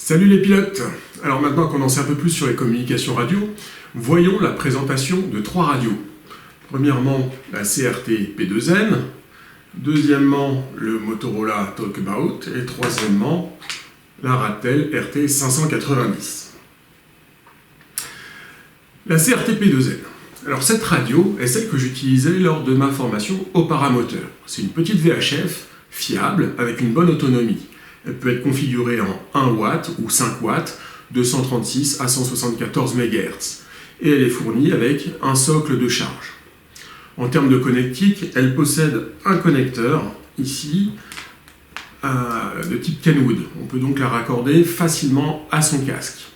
Salut les pilotes! Alors maintenant qu'on en sait un peu plus sur les communications radio, voyons la présentation de 3 radios. Premièrement, la CRT P2N, deuxièmement, le Motorola Talkabout, et troisièmement, la Ratel RT 590. La CRT P2N. Alors cette radio est celle que j'utilisais lors de ma formation au paramoteur. C'est une petite VHF fiable avec une bonne autonomie. Elle peut être configurée en 1 watt ou 5 watts, de 136 à 174 MHz. Et elle est fournie avec un socle de charge. En termes de connectique, elle possède un connecteur, ici, de type Kenwood. On peut donc la raccorder facilement à son casque.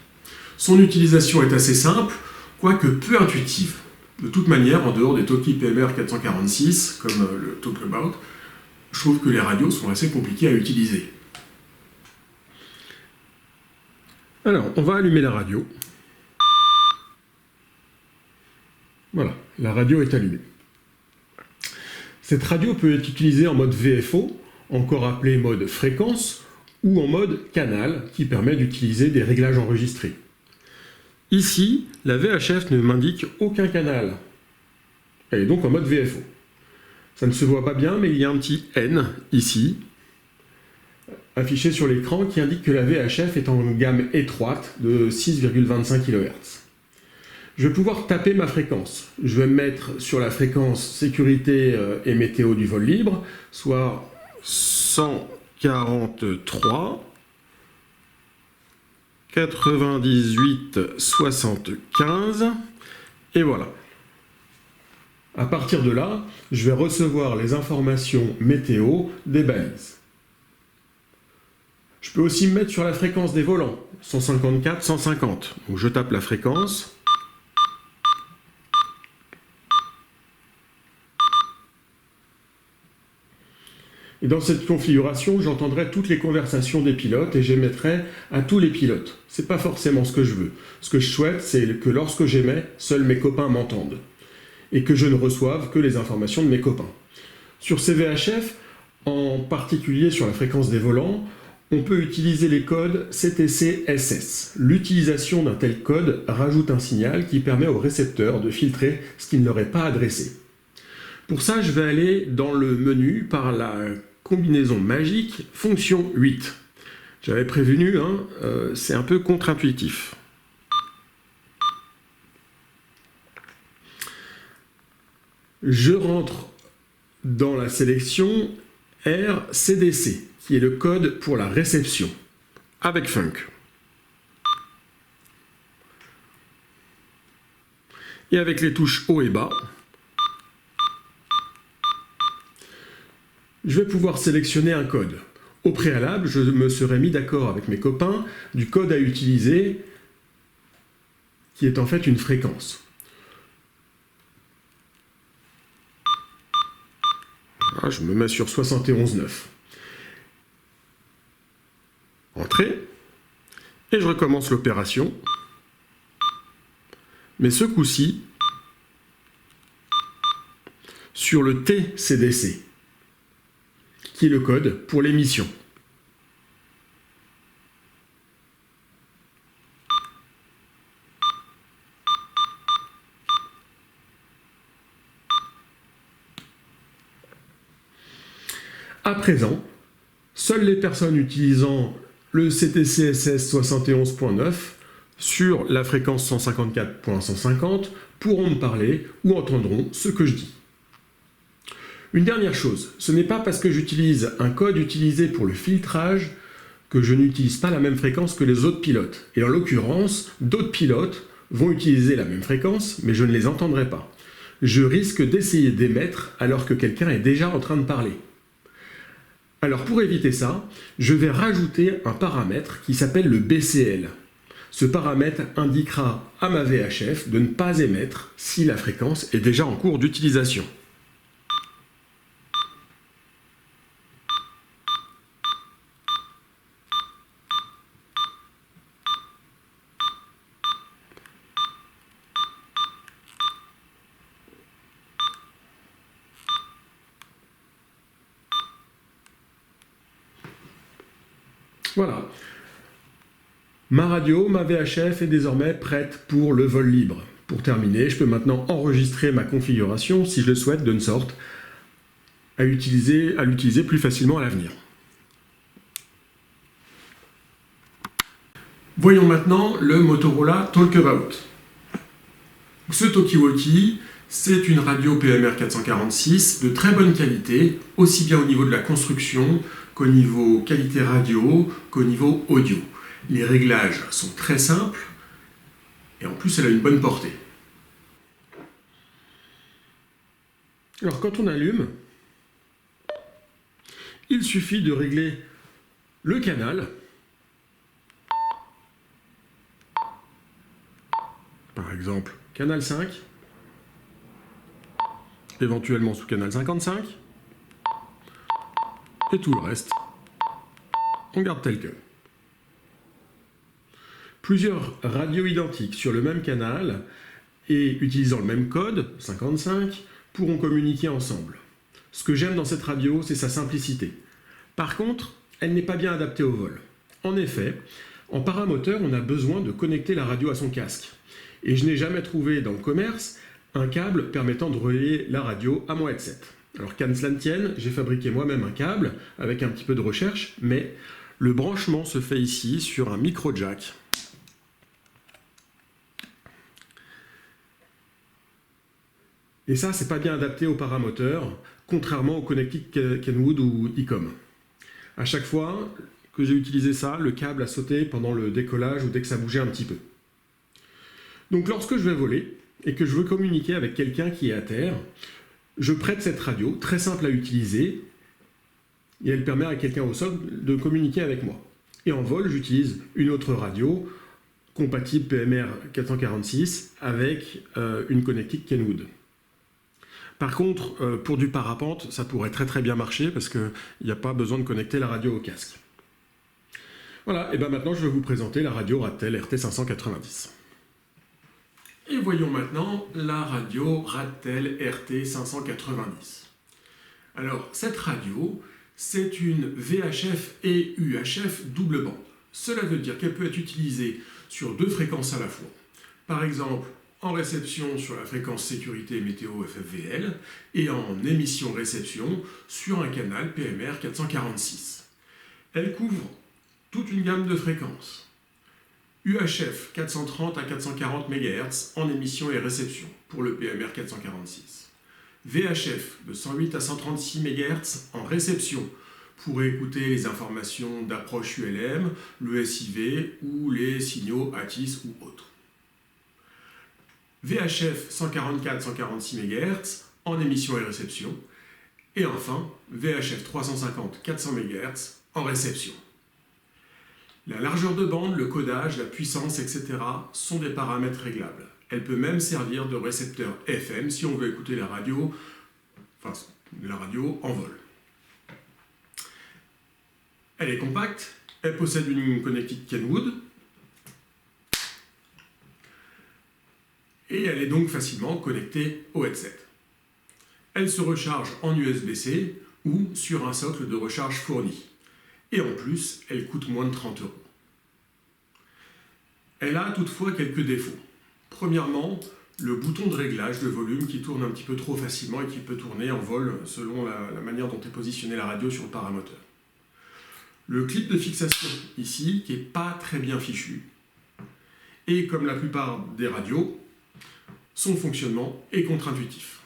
Son utilisation est assez simple, quoique peu intuitive. De toute manière, en dehors des Talkie PMR 446, comme le Talkabout, je trouve que les radios sont assez compliquées à utiliser. Alors, on va allumer la radio. Voilà, la radio est allumée. Cette radio peut être utilisée en mode VFO, encore appelé mode fréquence, ou en mode canal, qui permet d'utiliser des réglages enregistrés. Ici, la VHF ne m'indique aucun canal. Elle est donc en mode VFO. Ça ne se voit pas bien, mais il y a un petit N ici, affiché sur l'écran, qui indique que la VHF est en gamme étroite de 6,25 kHz. Je vais pouvoir taper ma fréquence. Je vais me mettre sur la fréquence sécurité et météo du vol libre, soit 143 98 75, et voilà. À partir de là, je vais recevoir les informations météo des balises. Je peux aussi me mettre sur la fréquence des volants, 154 150. Donc je tape la fréquence. Et dans cette configuration, j'entendrai toutes les conversations des pilotes et j'émettrai à tous les pilotes. Ce n'est pas forcément ce que je veux. Ce que je souhaite, c'est que lorsque j'émets, seuls mes copains m'entendent. Et que je ne reçoive que les informations de mes copains. Sur ces VHF, en particulier sur la fréquence des volants, on peut utiliser les codes CTC-SS. L'utilisation d'un tel code rajoute un signal qui permet au récepteur de filtrer ce qui ne leur est pas adressé. Pour ça, je vais aller dans le menu par la combinaison magique fonction 8. J'avais prévenu, c'est un peu contre-intuitif. Je rentre dans la sélection RCDC, qui est le code pour la réception, avec Funk. Et avec les touches haut et bas, je vais pouvoir sélectionner un code. Au préalable, je me serais mis d'accord avec mes copains du code à utiliser, qui est en fait une fréquence. Là, je me mets sur 71.9. Entrée, et je recommence l'opération. Mais ce coup-ci, sur le TCDC, qui est le code pour l'émission. À présent, seules les personnes utilisant le CTC-SS 71.9 sur la fréquence 154.150 pourront me parler ou entendront ce que je dis. Une dernière chose, ce n'est pas parce que j'utilise un code utilisé pour le filtrage que je n'utilise pas la même fréquence que les autres pilotes. Et en l'occurrence, d'autres pilotes vont utiliser la même fréquence, mais je ne les entendrai pas. Je risque d'essayer d'émettre alors que quelqu'un est déjà en train de parler. Alors pour éviter ça, je vais rajouter un paramètre qui s'appelle le BCL. Ce paramètre indiquera à ma VHF de ne pas émettre si la fréquence est déjà en cours d'utilisation. Voilà. Ma radio, ma VHF est désormais prête pour le vol libre. Pour terminer, je peux maintenant enregistrer ma configuration si je le souhaite, de sorte à l'utiliser plus facilement à l'avenir. Voyons maintenant le Motorola Talkabout. Ce talkie-walkie, c'est une radio PMR 446 de très bonne qualité, aussi bien au niveau de la construction qu'au niveau qualité radio, qu'au niveau audio. Les réglages sont très simples et en plus elle a une bonne portée. Alors quand on allume, il suffit de régler le canal. Par exemple, canal 5, éventuellement sous canal 55, et tout le reste, on garde tel que. Plusieurs radios identiques sur le même canal et utilisant le même code, 55, pourront communiquer ensemble. Ce que j'aime dans cette radio, c'est sa simplicité. Par contre, elle n'est pas bien adaptée au vol. En effet, en paramoteur, on a besoin de connecter la radio à son casque. Et je n'ai jamais trouvé dans le commerce un câble permettant de relier la radio à mon headset. Alors qu'à cela ne tienne, j'ai fabriqué moi-même un câble avec un petit peu de recherche, mais le branchement se fait ici sur un micro jack. Et ça, c'est pas bien adapté au paramoteur, contrairement au connectique Kenwood ou ICOM. À chaque fois que j'ai utilisé ça, le câble a sauté pendant le décollage ou dès que ça bougeait un petit peu. Donc lorsque je vais voler et que je veux communiquer avec quelqu'un qui est à terre, je prête cette radio, très simple à utiliser, et elle permet à quelqu'un au sol de communiquer avec moi. Et en vol, j'utilise une autre radio, compatible PMR 446, avec une connectique Kenwood. Par contre, pour du parapente, ça pourrait très bien marcher, parce qu'il n'y a pas besoin de connecter la radio au casque. Voilà, et bien maintenant je vais vous présenter la radio Ratel RT590. Et voyons maintenant la radio Ratel RT590. Alors, cette radio, c'est une VHF et UHF double bande. Cela veut dire qu'elle peut être utilisée sur deux fréquences à la fois. Par exemple, en réception sur la fréquence sécurité météo FFVL et en émission-réception sur un canal PMR 446. Elle couvre toute une gamme de fréquences. UHF 430 à 440 MHz en émission et réception pour le PMR 446. VHF de 108 à 136 MHz en réception pour écouter les informations d'approche ULM, le SIV ou les signaux ATIS ou autres. VHF 144-146 MHz en émission et réception. Et enfin, VHF 350-400 MHz en réception. La largeur de bande, le codage, la puissance, etc. sont des paramètres réglables. Elle peut même servir de récepteur FM si on veut écouter la radio en vol. Elle est compacte, elle possède une connectique Kenwood, et elle est donc facilement connectée au headset. Elle se recharge en USB-C ou sur un socle de recharge fourni. Et en plus, elle coûte moins de 30 €. Elle a toutefois quelques défauts. Premièrement, le bouton de réglage de volume qui tourne un petit peu trop facilement et qui peut tourner en vol selon la manière dont est positionnée la radio sur le paramoteur. Le clip de fixation ici, qui n'est pas très bien fichu. Et comme la plupart des radios, son fonctionnement est contre-intuitif.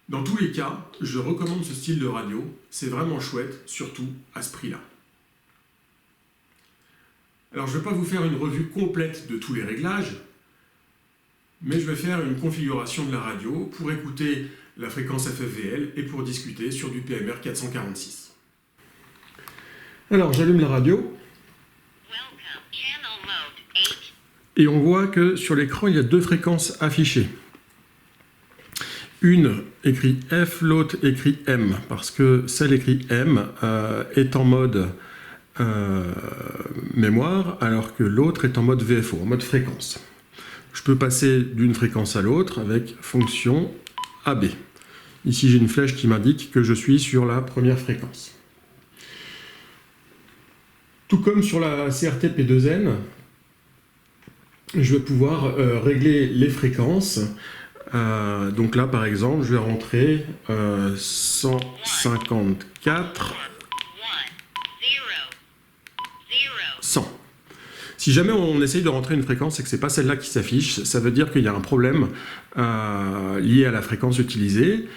Dans tous les cas, je recommande ce style de radio, c'est vraiment chouette, surtout à ce prix-là. Alors je ne vais pas vous faire une revue complète de tous les réglages, mais je vais faire une configuration de la radio pour écouter la fréquence FFVL et pour discuter sur du PMR 446. Alors j'allume la radio. Et on voit que sur l'écran, il y a deux fréquences affichées. Une écrit F, l'autre écrit M, parce que celle écrit M est en mode mémoire, alors que l'autre est en mode VFO, en mode fréquence. Je peux passer d'une fréquence à l'autre avec fonction AB. Ici, j'ai une flèche qui m'indique que je suis sur la première fréquence. Tout comme sur la CRT P2N, je vais pouvoir régler les fréquences. Donc là, par exemple, je vais rentrer 154, 100. Si jamais on essaye de rentrer une fréquence et que ce n'est pas celle-là qui s'affiche, ça veut dire qu'il y a un problème lié à la fréquence utilisée.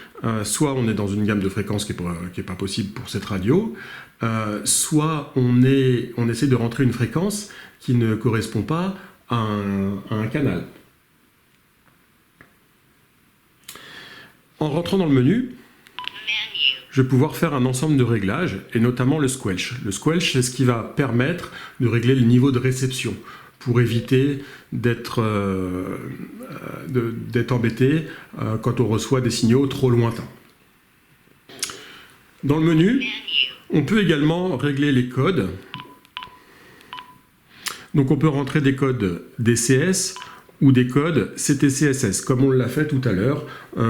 Soit on est dans une gamme de fréquences qui n'est pas possible pour cette radio, soit on essaye de rentrer une fréquence qui ne correspond pas à un canal. En rentrant dans le menu, je vais pouvoir faire un ensemble de réglages, et notamment le squelch. Le squelch, c'est ce qui va permettre de régler le niveau de réception, pour éviter d'être embêté quand on reçoit des signaux trop lointains. Dans le menu, on peut également régler les codes. Donc on peut rentrer des codes DCS ou des codes CTCSS, comme on l'a fait tout à l'heure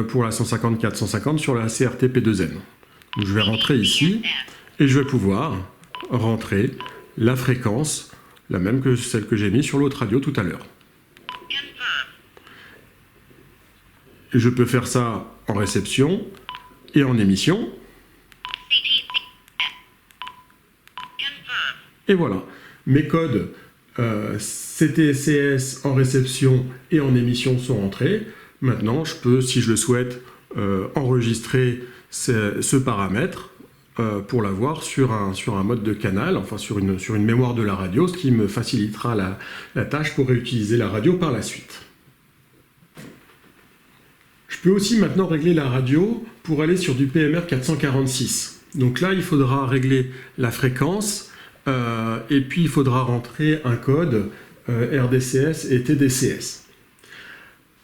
pour la 154.150 sur la CRT P2N. Donc je vais rentrer ici et je vais pouvoir rentrer la fréquence, la même que celle que j'ai mise sur l'autre radio tout à l'heure. Et je peux faire ça en réception et en émission. Et voilà, mes codes CTCS en réception et en émission sont rentrés. Maintenant, je peux, si je le souhaite, enregistrer ce paramètre pour l'avoir sur un mode de canal, enfin sur une mémoire de la radio, ce qui me facilitera la tâche pour réutiliser la radio par la suite. Je peux aussi maintenant régler la radio pour aller sur du PMR 446. Donc là, il faudra régler la fréquence et puis il faudra rentrer un code RDCS et TDCS.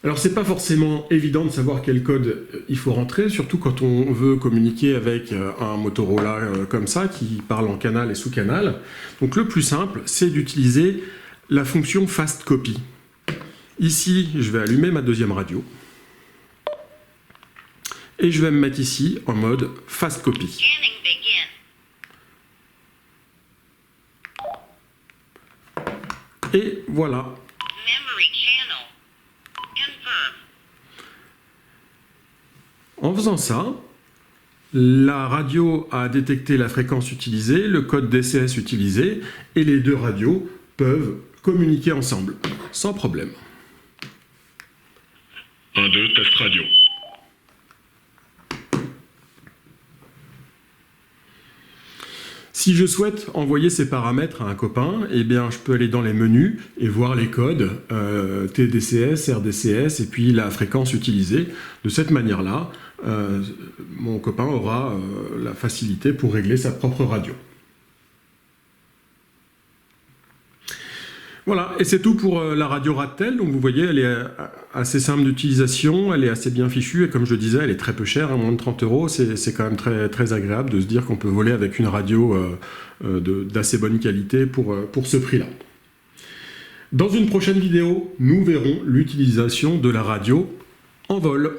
Alors c'est pas forcément évident de savoir quel code il faut rentrer, surtout quand on veut communiquer avec un Motorola comme ça, qui parle en canal et sous canal. Donc le plus simple, c'est d'utiliser la fonction Fast Copy. Ici, je vais allumer ma deuxième radio. Et je vais me mettre ici en mode Fast Copy. Et voilà. En faisant ça, la radio a détecté la fréquence utilisée, le code DCS utilisé, et les deux radios peuvent communiquer ensemble, sans problème. 1, 2, test radio. Si je souhaite envoyer ces paramètres à un copain, eh bien, je peux aller dans les menus et voir les codes TDCS, RDCS et puis la fréquence utilisée. De cette manière-là, mon copain aura la facilité pour régler sa propre radio. Voilà, et c'est tout pour la radio Radtel. Donc vous voyez, elle est assez simple d'utilisation, elle est assez bien fichue, et comme je le disais, elle est très peu chère, moins de 30 €. C'est quand même très, très agréable de se dire qu'on peut voler avec une radio d'assez bonne qualité pour ce prix-là. Dans une prochaine vidéo, nous verrons l'utilisation de la radio en vol.